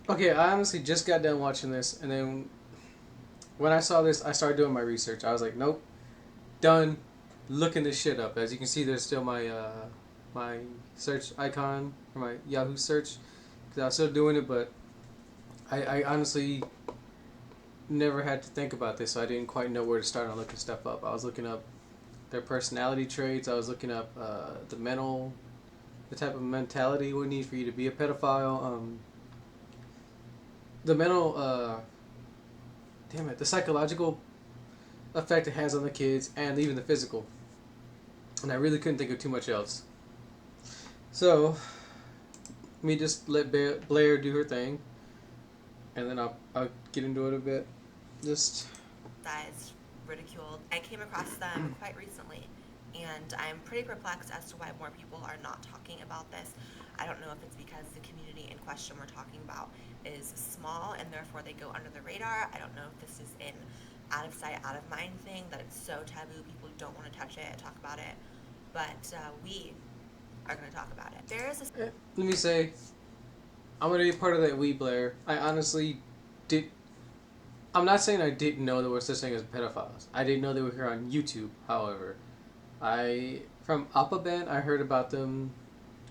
Okay, I honestly just got done watching this, and then when I saw this, I started doing my research. I was like, nope, done looking this shit up. As you can see, there's still my search icon for my Yahoo search because I was still doing it, but I honestly never had to think about this, so I didn't quite know where to start on looking stuff up. I was looking up their personality traits. I was looking up the type of mentality you would need for you to be a pedophile. The mental, damn it, the psychological effect it has on the kids, and even the physical. And I really couldn't think of too much else. So, let me just let Blaire do her thing, and then I'll get into it a bit. Just Sized, ridiculed. I came across them quite recently, and I'm pretty perplexed as to why more people are not talking about this. I don't know if it's because the community in question we're talking about is small and therefore they go under the radar. I don't know if this is an out of sight, out of mind thing, that it's so taboo people don't want to touch it, talk about it. But we are going to talk about it. There is a let me say, I'm gonna be part of that we Blair. I honestly did. I'm not saying I didn't know there was such thing as pedophiles. I didn't know they were here on YouTube. However, I from Uppaban I heard about them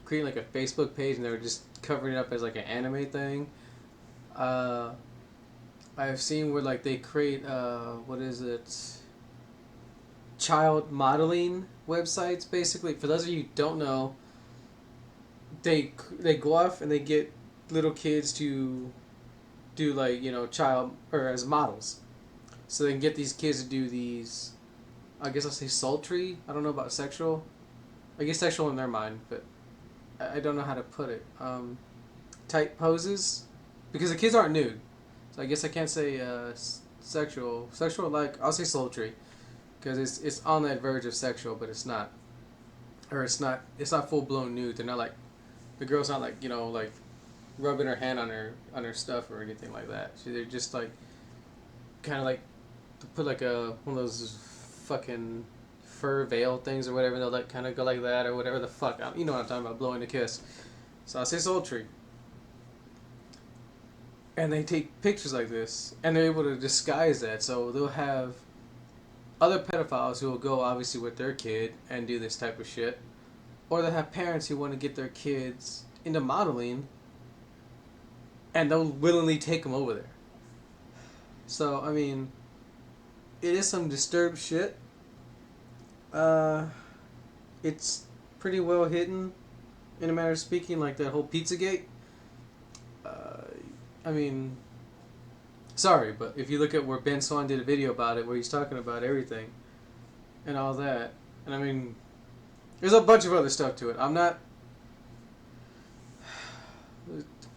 creating like a Facebook page and they were just covering it up as like an anime thing. Uh, I've seen where like they create what is it, child modeling websites basically. For those of you who don't know, they go off and they get little kids to do like child or as models, so they can get these kids to do these. I guess I'll say sultry. I don't know about sexual. I guess sexual in their mind, but I don't know how to put it. Tight poses, because the kids aren't nude, so I guess I can't say sexual. Sexual, like I'll say sultry, because it's on that verge of sexual, but it's not, or it's not full blown nude. They're not like the girl's not like like rubbing her hand on her stuff or anything like that. So they're just like kind of like put like a one of those fucking fur veil things or whatever. And they'll like kind of go like that or whatever the fuck. You know what I'm talking about, blowing a kiss. So I say sultry. And they take pictures like this, and they're able to disguise that. So they'll have other pedophiles who will go obviously with their kid and do this type of shit, or they'll have parents who want to get their kids into modeling, and they'll willingly take them over there. So I mean, it is some disturbed shit. Uh, it's pretty well hidden, in a matter of speaking, like that whole Pizzagate. Uh, I mean, sorry, but if you look at where Ben Swan did a video about it, where he's talking about everything and all that, and I mean, there's a bunch of other stuff to it. I'm not.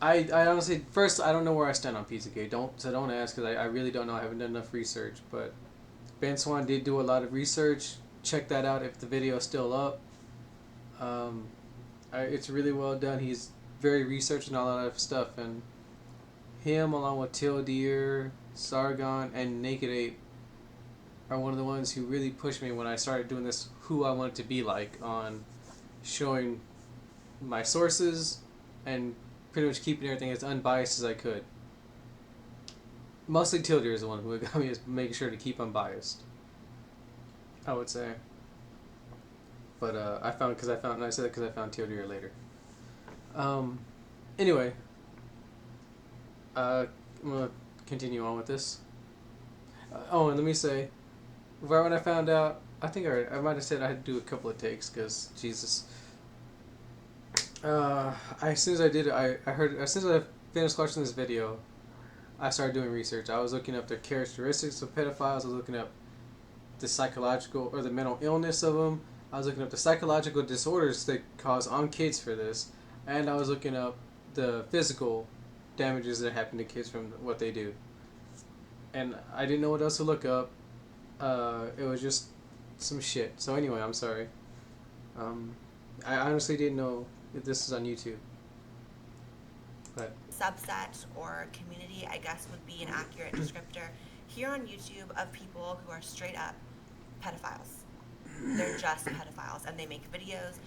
I honestly, first, I don't know where I stand on Pizzagate. Don't ask, because I really don't know. I haven't done enough research. But Ben Swan did do a lot of research. Check that out if the video is still up. Um, it's really well done. He's very researched and all that other stuff. And him, along with Till Deer, Sargon, and Naked Ape, are one of the ones who really pushed me when I started doing this who I wanted to be like, on showing my sources and pretty much keeping everything as unbiased as I could. Mostly Tildeer is the one who got me, is making sure to keep unbiased, I would say. But and I said that because I found Tildeer later. Um, anyway, I'm gonna continue on with this. Oh, and let me say, right when I found out, I think I might have said I had to do a couple of takes because Jesus. As soon as I did it, I heard, as soon as I finished watching this video, I started doing research. I was looking up the characteristics of pedophiles. I was looking up the psychological or the mental illness of them. I was looking up the psychological disorders they cause on kids for this, and I was looking up the physical damages that happen to kids from what they do. And I didn't know what else to look up. It was just some shit. So anyway, I'm sorry. I honestly didn't know if this is on YouTube. But subset or community, I guess, would be an accurate descriptor here on YouTube of people who are straight up pedophiles. They're just pedophiles, and they make videos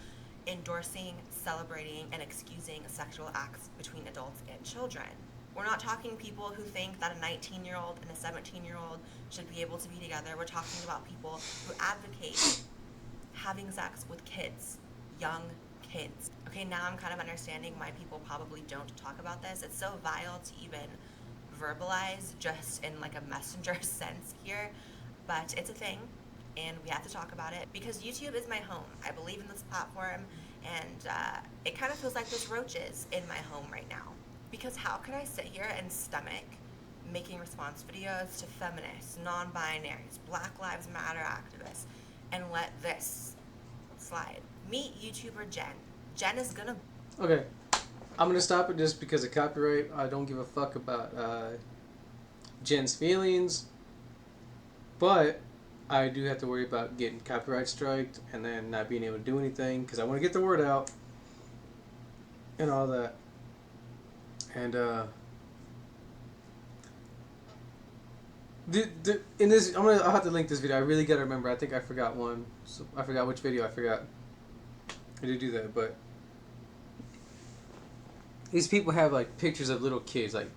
endorsing, celebrating, and excusing sexual acts between adults and children. We're not talking people who think that a 19-year-old and a 17-year-old should be able to be together. We're talking about people who advocate having sex with kids, young kids. Okay, now I'm kind of understanding why people probably don't talk about this. It's so vile to even verbalize just in like a messenger sense here, but it's a thing and we have to talk about it because YouTube is my home. I believe in this platform, and it kind of feels like there's roaches in my home right now. Because how could I sit here and stomach making response videos to feminists, non-binaries, Black Lives Matter activists, and let this slide? Meet YouTuber Jen. Jen is gonna... Okay, I'm gonna stop it just because of copyright. I don't give a fuck about Jen's feelings, but I do have to worry about getting copyright striked and then not being able to do anything because I want to get the word out and all that. And in this, I'll have to link this video. I really gotta remember. I think I forgot one. So I forgot which video. I forgot. I did do that, but these people have like pictures of little kids. Like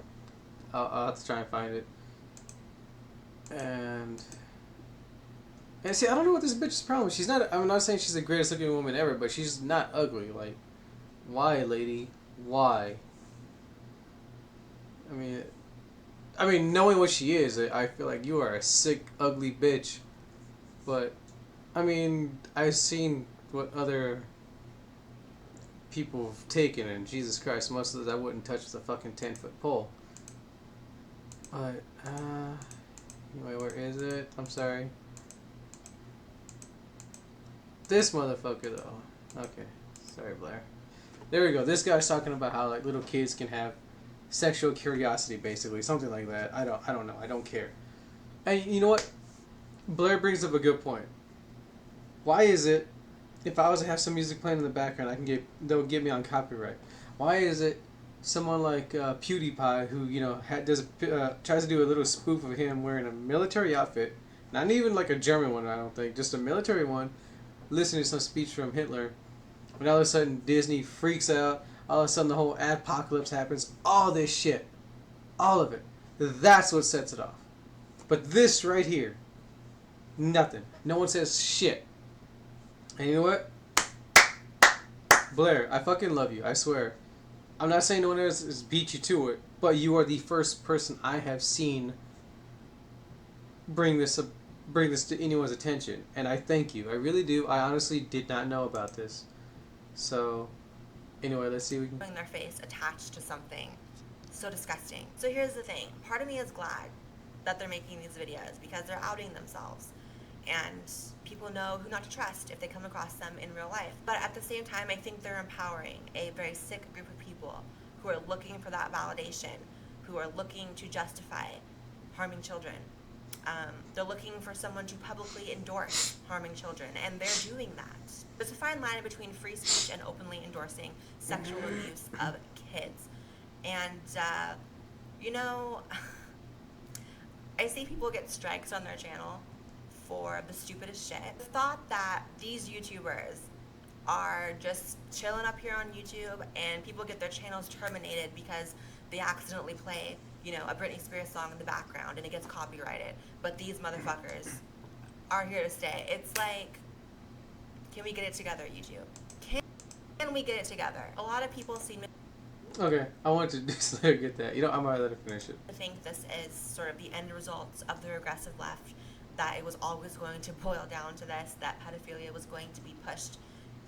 I'll have to try and find it. And see, I don't know what this bitch's problem is. She's not. I'm not saying she's the greatest looking woman ever, but she's not ugly. Like, why, lady? Why? I mean, knowing what she is, I feel like you are a sick, ugly bitch. But, I mean, I've seen what other people have taken, and Jesus Christ, most of those I wouldn't touch with a fucking 10-foot pole. But, anyway, where is it? I'm sorry. This motherfucker, though. Okay, sorry, Blaire. There we go. This guy's talking about how like little kids can have sexual curiosity, basically, something like that. I don't know. I don't care. And you know what? Blaire brings up a good point. Why is it, if I was to have some music playing in the background, they'll get me on copyright? Why is it someone like PewDiePie, who tries to do a little spoof of him wearing a military outfit, not even like a German one, I don't think, just a military one, listening to some speech from Hitler, and all of a sudden Disney freaks out, all of a sudden the whole apocalypse happens, all this shit, all of it. That's what sets it off. But this right here, nothing. No one says shit. And you know what? Blaire, I fucking love you, I swear. I'm not saying no one else has beat you to it, but you are the first person I have seen bring this to anyone's attention, and I thank you. I really do. I honestly did not know about this. So, anyway, let's see if we can... Their face attached to something so disgusting. So here's the thing. Part of me is glad that they're making these videos because they're outing themselves. And people know who not to trust if they come across them in real life. But at the same time, I think they're empowering a very sick group of people who are looking for that validation, who are looking to justify harming children. They're looking for someone to publicly endorse harming children, and they're doing that. There's a fine line between free speech and openly endorsing sexual abuse of kids. And, I see people get strikes on their channel for the stupidest shit. The thought that these YouTubers are just chilling up here on YouTube and people get their channels terminated because they accidentally play, a Britney Spears song in the background and it gets copyrighted. But these motherfuckers are here to stay. It's like, can we get it together, YouTube? Can we get it together? A lot of people seem to... Okay, I wanted to just let her get that. I might let her finish it. I think this is sort of the end result of the regressive left, that it was always going to boil down to this, that pedophilia was going to be pushed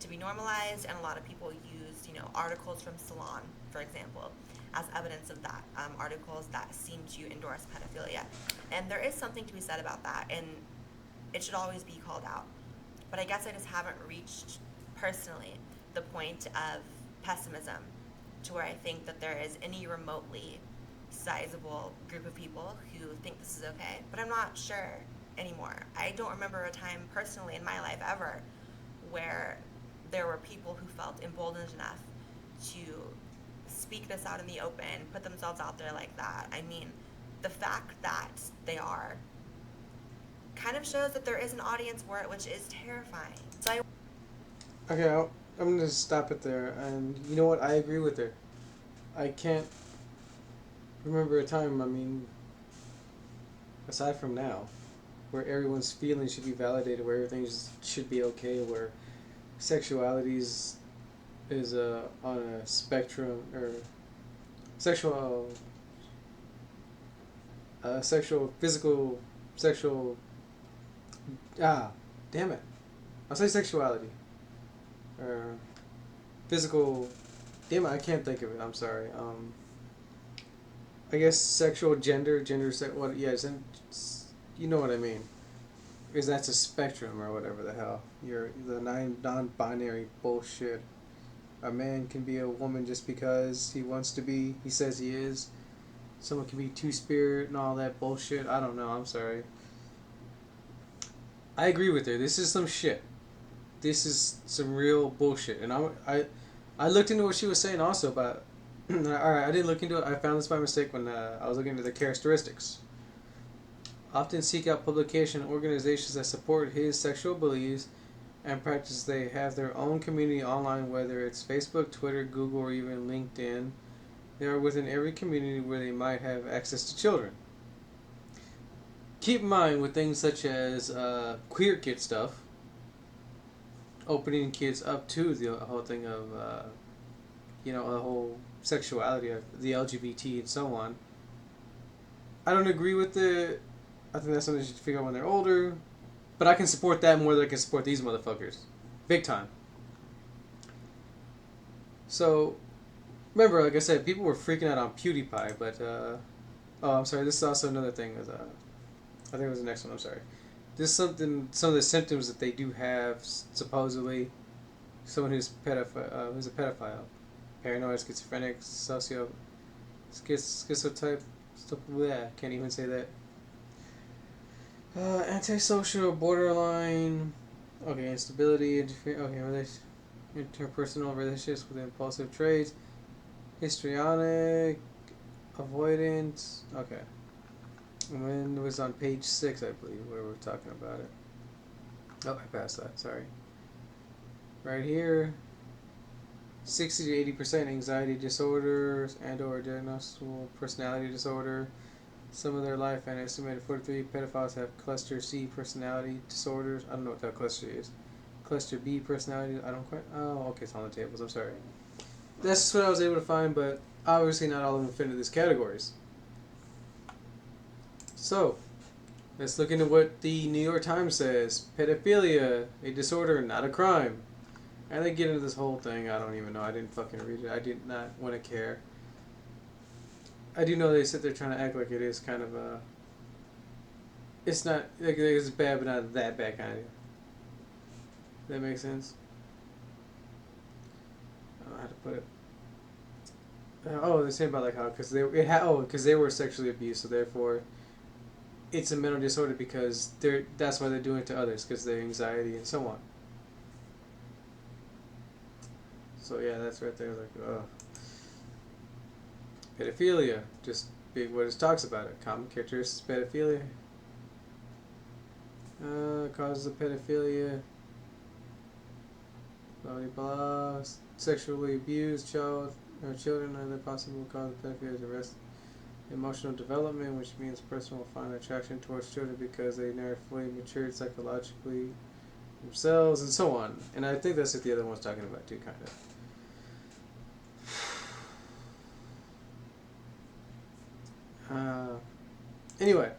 to be normalized, and a lot of people used, articles from Salon, for example, as evidence of that, articles that seem to endorse pedophilia. And there is something to be said about that, and it should always be called out. But I guess I just haven't reached, personally, the point of pessimism to where I think that there is any remotely sizable group of people who think this is okay. But I'm not sure anymore. I don't remember a time personally in my life ever where there were people who felt emboldened enough to speak this out in the open, put themselves out there like that. I mean, the fact that they are kind of shows that there is an audience for it, which is terrifying. So Okay, I'm going to stop it there. And you know what? I agree with her. I can't... remember a time, I mean, aside from now, where everyone's feelings should be validated, where everything should be okay, where sexuality is on a spectrum, or sexual, physical, sexual, ah, damn it. I'll say sexuality. Or physical, damn it, I can't think of it, I'm sorry. I guess sexual what, yeah, you know what I mean. Because that's a spectrum or whatever the hell. You're the non-binary bullshit. A man can be a woman just because he wants to be. He says he is. Someone can be two-spirit and all that bullshit. I don't know. I'm sorry. I agree with her. This is some shit. This is some real bullshit. And I looked into what she was saying also, but all right, I didn't look into it. I found this by mistake when I was looking into the characteristics. Often seek out publication organizations that support his sexual beliefs and practice. They have their own community online, whether it's Facebook, Twitter, Google, or even LinkedIn. They are within every community where they might have access to children. Keep in mind with things such as queer kid stuff, opening kids up to the whole thing of, the whole sexuality of the LGBT and so on. I don't agree with it. I think that's something they should figure out when they're older. But I can support that more than I can support these motherfuckers. Big time. So, remember, like I said, people were freaking out on PewDiePie, but, I'm sorry, this is also another thing. I think it was the next one, I'm sorry. This is some of the symptoms that they do have, supposedly. Someone who's a pedophile. Paranoid, schizophrenic, schizotype, can't even say that. Antisocial, borderline, instability, interpersonal relationships with impulsive traits, histrionic, avoidant, And then it was on page 6, I believe, where we're talking about it. Oh, I passed that, sorry. Right here, 60 to 80% anxiety disorders and or diagnosable personality disorder. Some of their life, and estimated 43 pedophiles have cluster C personality disorders. I don't know what that cluster is. Cluster B personality, I don't quite. Oh, okay, it's on the tables. I'm sorry. That's just what I was able to find, but obviously not all of them fit into these categories. So, let's look into what the New York Times says. Pedophilia, a disorder, not a crime. And they get into this whole thing. I don't even know. I didn't fucking read it. I did not want to care. I do know they sit there trying to act like it is kind of a... It's not... Like, it's bad, but not that bad kind of... That makes sense? I don't know how to put it. They're saying about like how... Because they were sexually abused, so therefore... It's a mental disorder because that's why they're doing it to others, because their anxiety and so on. So yeah, that's right there. Like, pedophilia, just big what it talks about it. Common characteristics of pedophilia. Causes of pedophilia. Blah blah blah. Sexually abused children are the possible cause of pedophilia. The rest, emotional development, which means a person will find attraction towards children because they never fully matured psychologically themselves, and so on. And I think that's what the other one's talking about too, kind of. Anyway,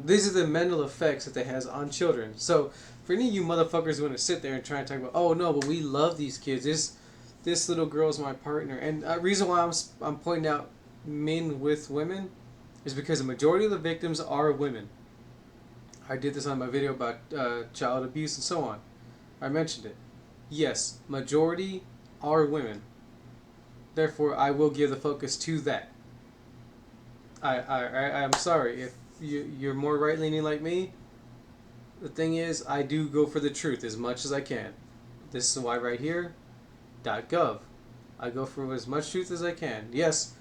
these are the mental effects that they has on children. So for any of you motherfuckers who want to sit there and try and talk about, oh no, but we love these kids. This little girl's my partner, and the reason why I'm pointing out men with women is because the majority of the victims are women. I did this on my video about child abuse and so on. I mentioned it. Yes, majority are women. Therefore, I will give the focus to that. I'm sorry if you're more right leaning like me. The thing is, I do go for the truth as much as I can. This is why right here, .gov. I go for as much truth as I can. Yes,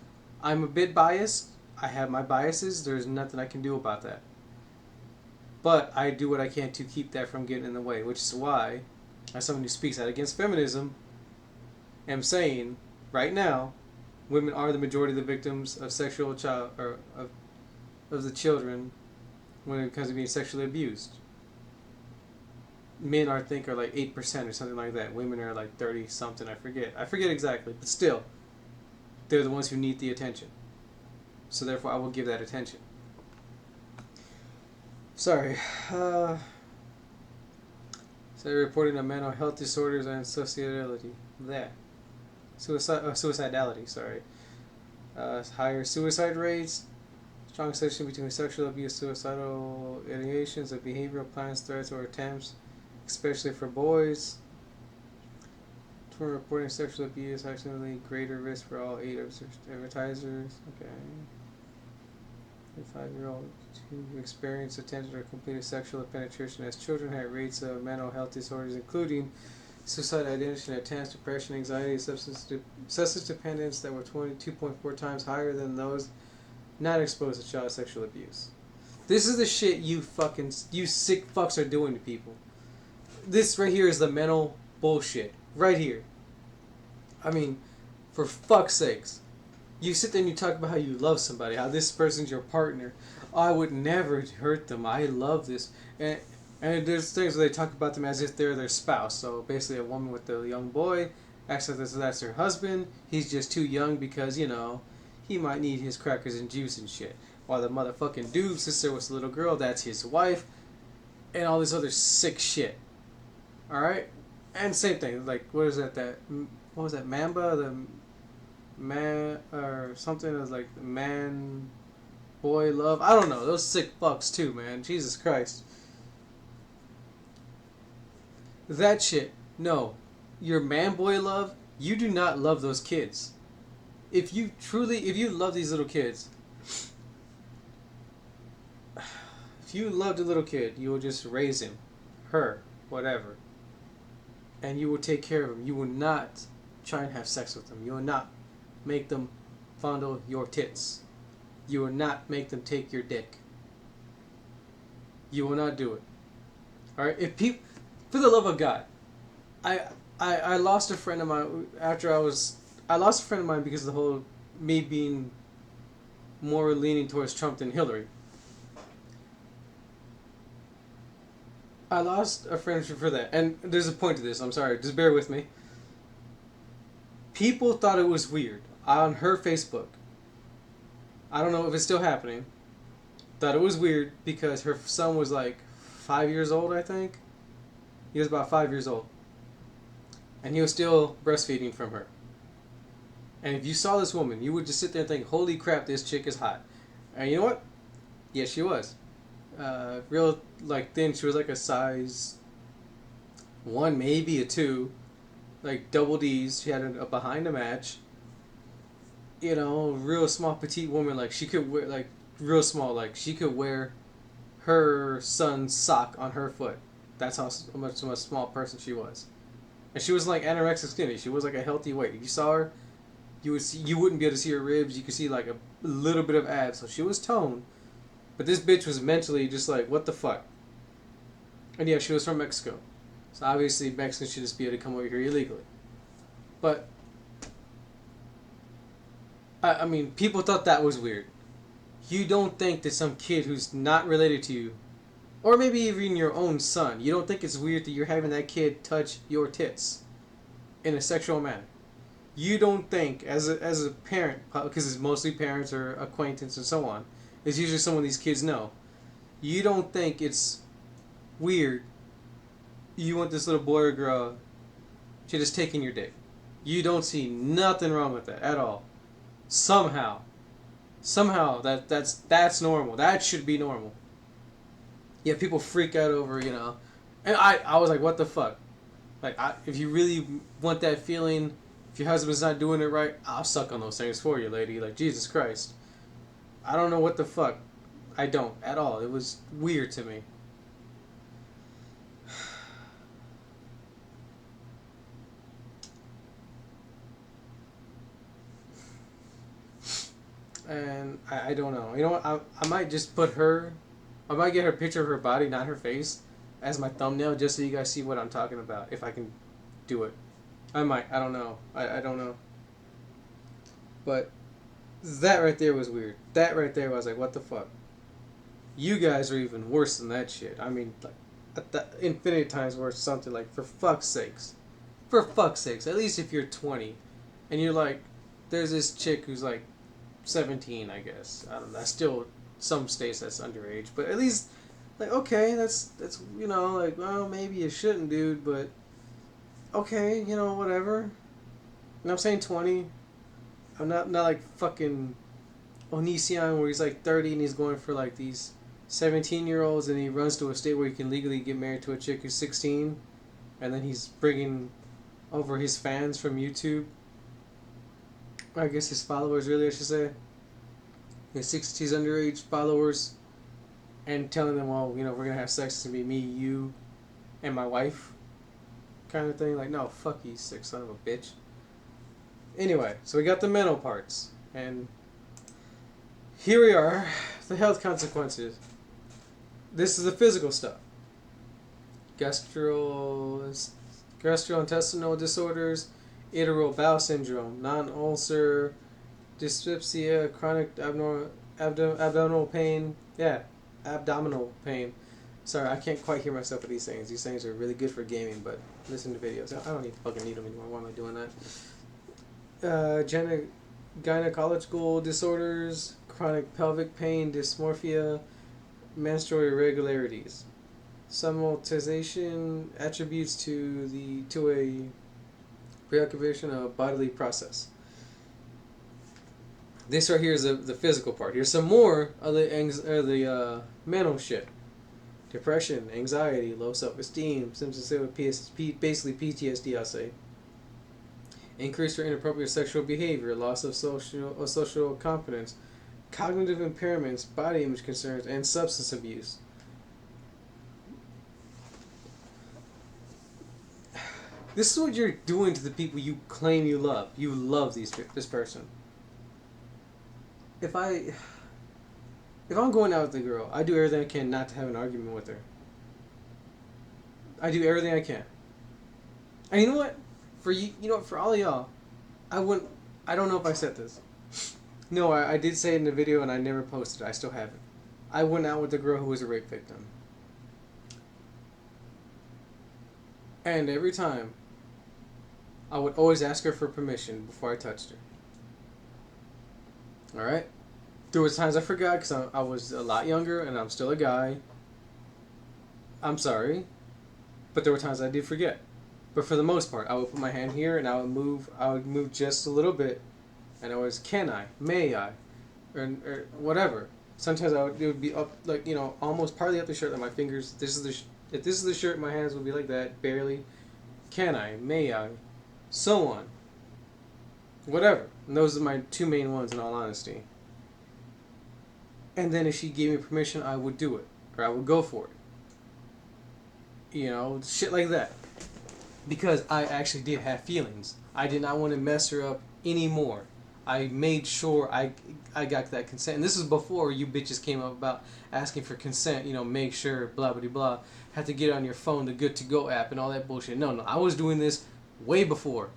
I'm a bit biased. I have my biases. There's nothing I can do about that. But I do what I can to keep that from getting in the way, which is why, as someone who speaks out against feminism, am saying right now, women are the majority of the victims of sexual child or of the children when it comes to being sexually abused. Men I think are like 8% or something like that. Women are like 30 something. I forget exactly, but still, they're the ones who need the attention. So therefore, I will give that attention. Sorry. So reporting of mental health disorders and suicidality. That. Suicidality, sorry. Higher suicide rates. Strong association between sexual abuse, suicidal ideations, of behavioral plans, threats, or attempts, especially for boys. For reporting sexual abuse, accidentally greater risk for all 8 advertisers. Okay. 5-year-old who experienced attempted or completed sexual penetration as children had rates of mental health disorders, including suicide ideation, attempts, depression, anxiety, substance dependence that were 22.4 times higher than those not exposed to child sexual abuse. This is the shit you sick fucks are doing to people. This right here is the mental bullshit. Right here. I mean, for fuck's sakes. You sit there and you talk about how you love somebody, how this person's your partner. Oh, I would never hurt them. I love this. And there's things where they talk about them as if they're their spouse. So basically a woman with a young boy acts like that's her husband. He's just too young because, he might need his crackers and juice and shit. While the motherfucking dude sits there with a little girl, that's his wife. And all this other sick shit. Alright? And same thing, like, what was that, Mamba? The man or something is like man boy love. I don't know. Those sick fucks too, man. Jesus Christ. That shit. No. Your man boy love, you do not love those kids. If you love these little kids, if you loved a little kid, you will just raise him, her, whatever. And you will take care of him. You will not try and have sex with them. You will not make them fondle your tits. You will not make them take your dick. You will not do it. Alright? For the love of God, I lost a friend of mine I lost a friend of mine because of the whole me being more leaning towards Trump than Hillary. I lost a friendship for that. And there's a point to this. I'm sorry. Just bear with me. People thought it was weird on her Facebook. I don't know if it's still happening. Thought it was weird because her son was like 5 years old, I think. He was about 5 years old. And he was still breastfeeding from her. And if you saw this woman, you would just sit there and think, holy crap, this chick is hot. And you know what? Yes, she was. Real, like, thin. She was like a size 1, maybe a 2. Like, double D's. She had a behind a match. Real small, petite woman. Like, she could wear, like, real small. Like, she could wear her son's sock on her foot. That's how much small person she was. And she was, like, anorexic skinny. She was, like, a healthy weight. If you saw her, you wouldn't be able to see her ribs. You could see, like, a little bit of abs. So she was toned. But this bitch was mentally just like, what the fuck? And yeah, she was from Mexico. So obviously Mexicans should just be able to come over here illegally. But, I mean, people thought that was weird. You don't think that some kid who's not related to you, or maybe even your own son, you don't think it's weird that you're having that kid touch your tits in a sexual manner. You don't think, as a parent, because it's mostly parents or acquaintance and so on, it's usually someone these kids know. You don't think it's weird. You want this little boy or girl to just take in your dick. You don't see nothing wrong with that at all. Somehow that's normal. That should be normal. Yeah, people freak out over, and I was like, what the fuck? Like, if you really want that feeling, if your husband's not doing it right, I'll suck on those things for you, lady. Like, Jesus Christ. I don't know what the fuck. I don't at all. It was weird to me. And I don't know. You know what? I might just put her... I might get her picture of her body, not her face, as my thumbnail, just so you guys see what I'm talking about. If I can do it. I might. I don't know. I don't know. But that right there was weird. That right there was like, what the fuck? You guys are even worse than that shit. I mean, like, infinity times worse. Something like, for fuck's sakes. For fuck's sakes. At least if you're 20 and you're like, there's this chick who's like 17, I guess. I don't know. Still, some states that's underage. But at least, like, okay, that's like, well, maybe you shouldn't, dude, but okay, whatever. And I'm saying 20. I'm not like fucking Onision where he's like 30 and he's going for like these 17-year-olds and he runs to a state where he can legally get married to a chick who's 16 and then he's bringing over his fans from YouTube. I guess his followers, really, I should say. His underage followers and telling them, well, we're going to have sex. It's going to be me, you, and my wife kind of thing. Like, no, fuck you, sick son of a bitch. Anyway, so we got the mental parts. And here we are, the health consequences. This is the physical stuff. Gastrointestinal disorders, irritable bowel syndrome, non-ulcer, dyspepsia, chronic abdominal pain. Yeah, abdominal pain. Sorry, I can't quite hear myself with these things. These things are really good for gaming, but listen to videos. I don't fucking need them anymore. Why am I doing that? Gynecological disorders, chronic pelvic pain, dysmorphia, menstrual irregularities. Somatization attributes to a preoccupation of bodily process. This right here is the physical part. Here's some more of the mental shit. Depression, anxiety, low self-esteem, symptoms of basically PTSD, I'll say. Increased or inappropriate sexual behavior, loss of social confidence, cognitive impairments, body image concerns, and substance abuse. This is what you're doing to the people you claim you love. You love this person. If I'm going out with a girl, I do everything I can not to have an argument with her. I do everything I can. And you know what? For all of y'all, I don't know if I said this. No, I did say it in the video and I never posted it. I still have it. I went out with a girl who was a rape victim. And every time, I would always ask her for permission before I touched her. Alright? There was times I forgot because I was a lot younger and I'm still a guy. I'm sorry. But there were times I did forget. But for the most part, I would put my hand here and I would move just a little bit. And I was, can I? May I? Or whatever. Sometimes it would be up, like, almost partly up the shirt, like my fingers. If this is the shirt, my hands would be like that, barely. Can I? May I? So on. Whatever. And those are my two main ones, in all honesty. And then if she gave me permission, I would do it. Or I would go for it. Shit like that. Because I actually did have feelings. I did not want to mess her up anymore. I made sure I got that consent. And this is before you bitches came up about asking for consent, make sure, blah, blah, blah. Have to get on your phone, the Good To Go app and all that bullshit. No, I was doing this way before.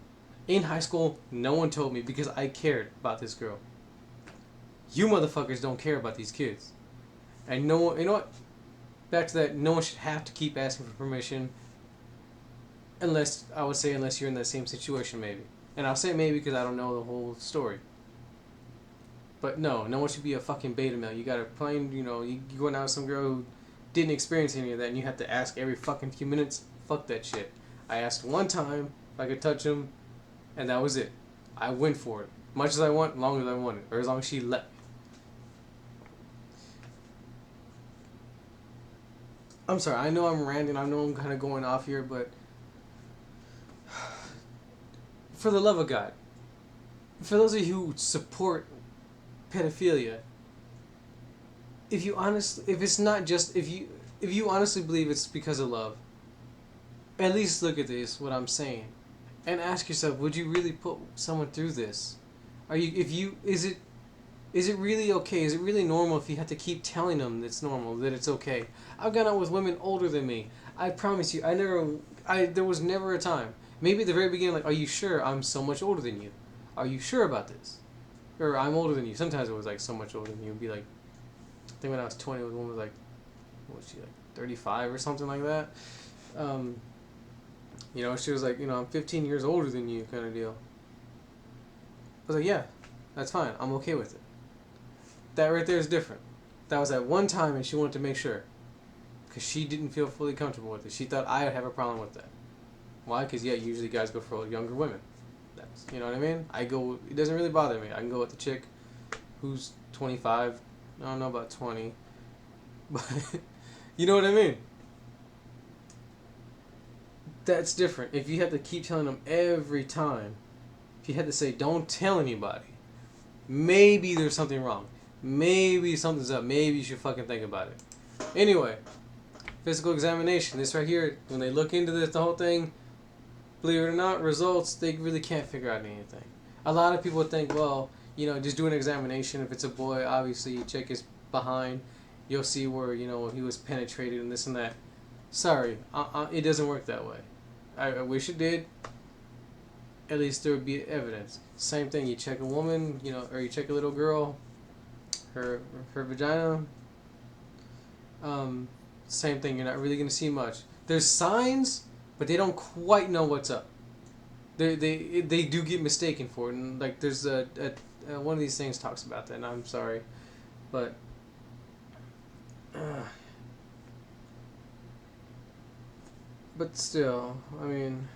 In high school, no one told me because I cared about this girl. You motherfuckers don't care about these kids. And no one, back to that, no one should have to keep asking for permission unless you're in that same situation, maybe. And I'll say maybe because I don't know the whole story. But no one should be a fucking beta male. You gotta find, you going out with some girl who didn't experience any of that and you have to ask every fucking few minutes. Fuck that shit. I asked one time if I could touch him, and that was it. I went for it. Much as I want, long as I wanted. Or as long as she let me. I'm sorry, I know I'm ranting, I know I'm kind of going off here, but for the love of God, for those of you who support pedophilia, if you honestly believe it's because of love, at least look at this, what I'm saying, and ask yourself, would you really put someone through this? Is it really okay? Is it really normal if you have to keep telling them it's normal, that it's okay? I've gone out with women older than me. I promise you, there was never a time. Maybe at the very beginning, like, are you sure I'm so much older than you? Are you sure about this? or I'm older than you. Sometimes it was like so much older than you. It'd be like, I think when I was 20, the woman was like, what was she, like 35 or something like that. Um, she was like, I'm 15 years older than you, kind of deal. I was like, yeah, that's fine. I'm okay with it. That right there is different. That was at one time, and she wanted to make sure, because she didn't feel fully comfortable with it. She thought I would have a problem with that. Why? Because usually guys go for younger women. That's, you know what I mean? It doesn't really bother me. I can go with the chick who's 25. I don't know about 20, but you know what I mean? That's different. If you have to keep telling them every time, if you had to say, don't tell anybody, maybe there's something wrong. Maybe something's up. Maybe you should fucking think about it. Anyway, physical examination. This right here, when they look into this, the whole thing, believe it or not, results, they really can't figure out anything. A lot of people think, well, just do an examination. If it's a boy, obviously, check his behind. You'll see where, he was penetrated and this and that. Sorry, it doesn't work that way. I wish it did. At least there would be evidence. Same thing, you check a woman, or you check a little girl, her vagina. Same thing, you're not really going to see much. There's signs, but they don't quite know what's up. They do get mistaken for it, and like there's a one of these things talks about that, and I'm sorry, but still, I mean,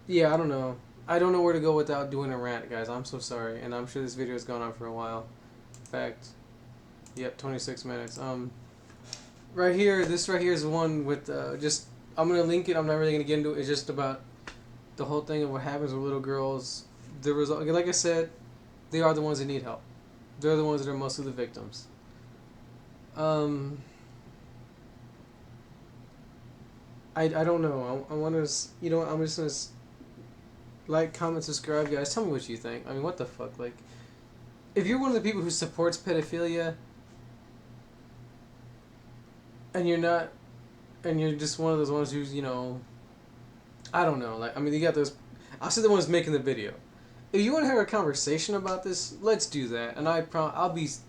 yeah, I don't know. I don't know where to go without doing a rant, guys. I'm so sorry, and I'm sure this video has gone on for a while. In fact, yep, 26 minutes. Right here, this right here is one with just. I'm gonna link it. I'm not really gonna get into it. It's just about the whole thing of what happens with little girls. The result, like I said, they are the ones that need help. They're the ones that are mostly the victims. I don't know. I want to. I'm just gonna like, comment, subscribe, guys. Tell me what you think. I mean, what the fuck? Like, if you're one of the people who supports pedophilia, and you're not, and you're just one of those ones who's, I don't know. Like, I mean, you got those. I'll say the ones making the video. If you want to have a conversation about this, let's do that. And I promise.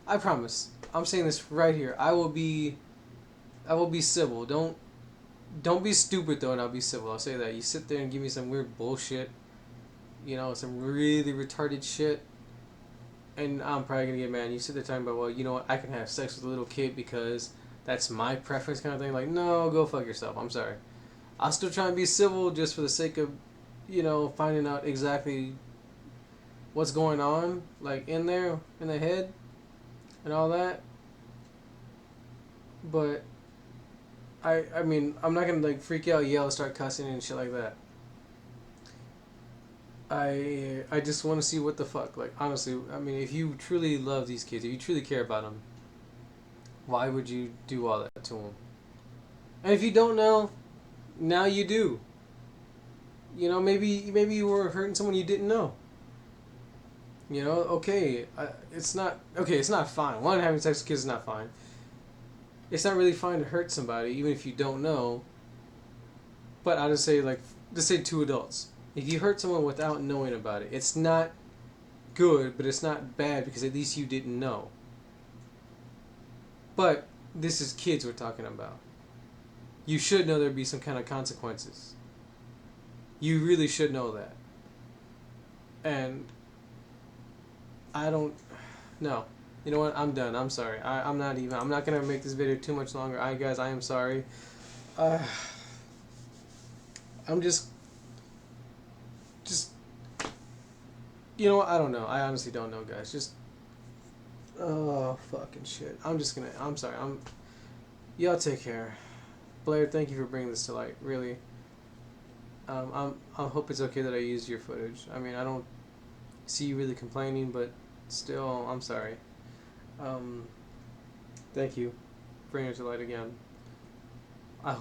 I'm saying this right here. I will be civil. Don't be stupid though, and I'll be civil. I'll say that. You sit there and give me some weird bullshit, some really retarded shit, and I'm probably gonna get mad. You sit there talking about, well, you know what? I can have sex with a little kid because that's my preference, kind of thing. Like, no, go fuck yourself. I'm sorry. I'll still try and be civil just for the sake of, finding out exactly what's going on, like in there, in the head, and all that. But I mean, I'm not gonna like freak out, yell, start cussing and shit like that. I just want to see what the fuck. Like, honestly, I mean, if you truly love these kids, if you truly care about them, why would you do all that to them? And if you don't know, now you do. Maybe you were hurting someone you didn't know. Okay, it's not fine. One, having sex with kids is not fine. It's not really fine to hurt somebody, even if you don't know. But I'll just say, just say two adults. If you hurt someone without knowing about it, it's not good, but it's not bad because at least you didn't know. But this is kids we're talking about. You should know there'd be some kind of consequences. You really should know that. And I don't... No. You know what? I'm done. I'm sorry. I'm not going to make this video too much longer. Guys, I am sorry. I'm just... You know what? I don't know. I honestly don't know, guys. Just... Oh, fucking shit. I'm sorry. Y'all take care. Blaire, thank you for bringing this to light. Really. I hope it's okay that I used your footage. I mean, I don't see you really complaining, but still, I'm sorry. Thank you for bringing it to light again. I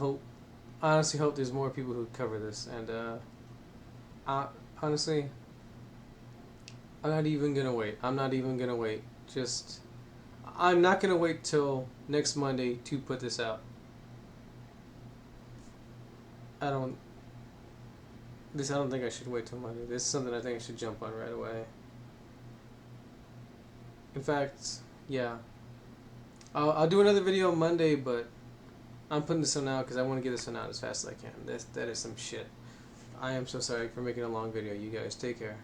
honestly hope there's more people who cover this, and honestly, I'm not even gonna wait. I'm not gonna wait till next Monday to put this out. This I don't think I should wait till Monday. This is something I think I should jump on right away. In fact, yeah. I'll do another video on Monday, but I'm putting this one out because I want to get this one out as fast as I can. That is some shit. I am so sorry for making a long video. You guys take care.